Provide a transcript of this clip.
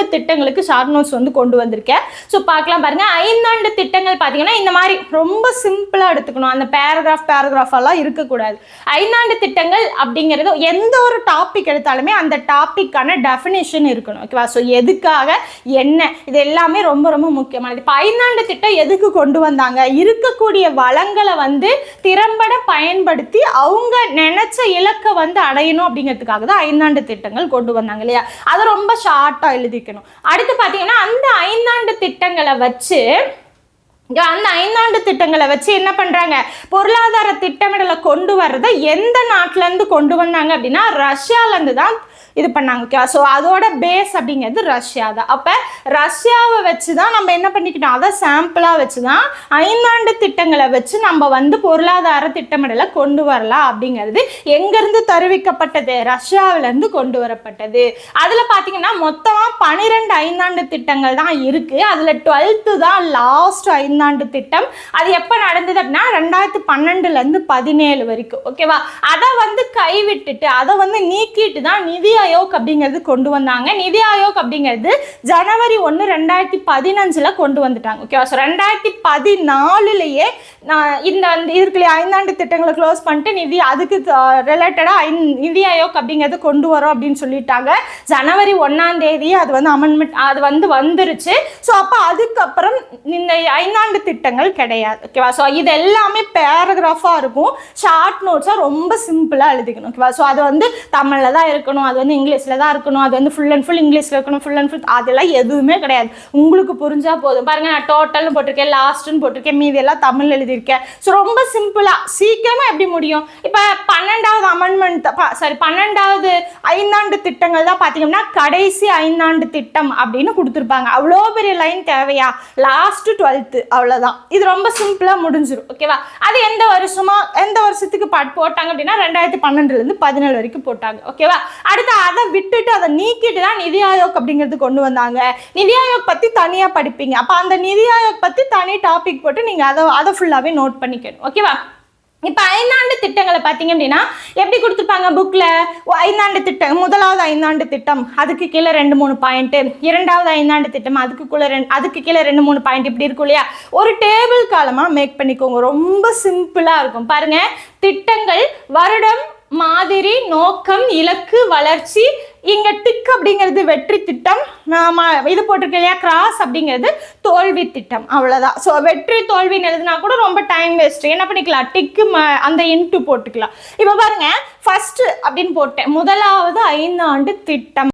5 திட்டங்களுக்கு short notes வந்து கொண்டு வந்திருக்கேன். ஸோ பார்க்கலாம் பாருங்க. 5 திட்டங்கள் பார்த்தீங்கன்னா இந்த மாதிரி ரொம்ப சிம்பிளாக எடுத்துக்கணும். அந்த பேராகிராஃப் எல்லாம் இருக்கக்கூடாது. 5 திட்டங்கள் அப்படிங்கிறது எந்த ஒரு டாபிக் எடுத்தாலுமே அந்த டாபிக்கான டெஃபினேஷன் இருக்கணும். ஓகேவா? ஸோ எதுக்காக என்ன இது எல்லாமே ரொம்ப ரொம்ப முக்கியமானது. இப்போ 5 திட்டம் எதுக்கு கொண்டு வந்தாங்க? இருக்கக்கூடிய வளங்களை வந்து திறம்பட பயன்படுத்தி அவங்க நினைச்ச இலக்கை வந்து அடையணும் அப்படிங்கிறதுக்காக தான் 5 திட்டங்கள் கொண்டு வந்தாங்க இல்லையா? அதை ரொம்ப ஷார்ட்டாக எழுதிக்கணும். அடுத்து பார்த்தீங்கன்னா அந்த 5 திட்டங்களை வச்சு என்ன பண்றாங்க? பொருளாதார திட்டமிடலை கொண்டு வர்றதை எந்த நாட்டுல இருந்து கொண்டு வந்தாங்க அப்படின்னா ரஷ்யால இருந்து தான் இது பண்ணாங்க. ஓகே, ஸோ அதோட பேஸ் அப்படிங்கிறது ரஷ்யா தான். அப்போ ரஷ்யாவை வச்சு தான் நம்ம என்ன பண்ணிக்கிட்டோம்? அதை சாம்பிளாக வச்சு தான் 5 திட்டங்களை வச்சு நம்ம வந்து பொருளாதார திட்டமிடலை கொண்டு வரலாம் அப்படிங்கிறது எங்கேருந்து தருவிக்கப்பட்டது? ரஷ்யாவிலேருந்து கொண்டு வரப்பட்டது. அதில் பார்த்தீங்கன்னா மொத்தமாக 12 5 திட்டங்கள் தான் இருக்குது. அதில் 12th தான் லாஸ்ட் 5 திட்டம். அது எப்போ நடந்தது அப்படின்னா 2012லேருந்து 17 வரைக்கும். ஓகேவா? அதை வந்து கைவிட்டுட்டு அதை வந்து நீக்கிட்டு தான் நிதி ஆயோக் அப்படிங்கிறது கொண்டு வந்தாங்க. நிதி ஆயோக் அப்படிங்கிறது ஜனவரி 1 2015 கொண்டு வந்துட்டாங்க. ஓகேவா? ஸோ 2014 இந்த இருக்கிற 5 திட்டங்களை க்ளோஸ் பண்ணிட்டு அதுக்கு ரிலேட்டடாக நிதி ஆயோக் அப்படிங்கிறது கொண்டு வரோம் அப்படின்னு சொல்லிட்டாங்க. ஜனவரி 1 அது வந்து அமெண்ட்மெண்ட் அது வந்து வந்துருச்சு. ஸோ அப்போ அதுக்கப்புறம் இந்த 5 திட்டங்கள் கிடையாது. ஓகேவா? ஸோ இது எல்லாமே பேராகிராஃபாக இருக்கும். ஷார்ட் நோட்ஸாக ரொம்ப சிம்பிளாக எழுதிக்கணும். ஓகேவா? ஸோ அது வந்து தமிழில் தான் இருக்கணும், அது வந்து இங்கிலீஷில் தான் இருக்கணும், அது வந்து ஃபுல் அண்ட் ஃபுல் இங்கிலீஷில் இருக்கணும், ஃபுல் அண்ட் ஃபுல் அதெல்லாம் எதுவுமே கிடையாது. உங்களுக்கு புரிஞ்சா போதும். பாருங்க, நான் டோட்டல்னு போட்டிருக்கேன், லாஸ்ட்னு போட்டிருக்கேன், மீதி எல்லாம் தமிழ் எழுதியிருக்கேன். ஸோ ரொம்ப சிம்பிளாக சீக்கிரமாக எப்படி முடியும்? இப்போ 12வது அமெண்ட்மெண்ட் 12வது 5 திட்டங்கள் தான் பார்த்தீங்கன்னா கடைசி 5 திட்டம் அப்படின்னு கொடுத்துருப்பாங்க. அவ்வளோ பெரிய லைன் தேவையா? லாஸ்ட் 12th அவ்வளோதான். இது ரொம்ப சிம்பிளாக முடிஞ்சிடும். ஓகேவா? அது எந்த வருஷத்துக்கு போட்டாங்க அப்படின்னா 2012லேருந்து 17 வரைக்கும் போட்டாங்க. ஓகேவா? அடுத்து அதை விட்டுட்டு அதை நீக்கிட்டு தான் நிதி ஆயோக் அப்படிங்கிறது கொண்டு வந்தாங்க. நிதி ஆயோக் பற்றி தனியாக படிப்பீங்க. அப்போ அந்த நிதி ஆயோக் பற்றி தனி டாபிக் போட்டு நீங்கள் அதை ஃபுல்லாகவே நோட் பண்ணிக்கணும். ஓகேவா? இப்போ 5 திட்டங்களை பார்த்தீங்க அப்படின்னா எப்படி கொடுத்துருப்பாங்க புக்கில்? 5 திட்டம், முதலாவது 5 திட்டம், அதுக்கு கீழே 2-3 பாயிண்ட்டு, 2வது 5 திட்டம், அதுக்கு கீழே 2-3 பாயிண்ட், இப்படி இருக்கும் இல்லையா? ஒரு டேபிள் காலமாக மேக் பண்ணிக்கோங்க. ரொம்ப சிம்பிளாக இருக்கும். பாருங்க, திட்டங்கள், வருடம், மாதிரி, நோக்கம், இலக்கு, வளர்ச்சி. இங்க டிக் அப்படிங்கிறது வெற்றி திட்டம், இது போட்டிருக்க இல்லையா கிராஸ் அப்படிங்கிறது தோல்வி திட்டம். அவ்வளவுதான். ஸோ வெற்றி தோல்வின்னு எழுதுனா கூட ரொம்ப டைம் வேஸ்ட். என்ன பண்ணிக்கலாம்? டிக்கு அந்த இன்ட்டு போட்டுக்கலாம். இப்போ பாருங்க, ஃபர்ஸ்ட் அப்படின்னு போட்டேன், முதலாவது 5 திட்டம்.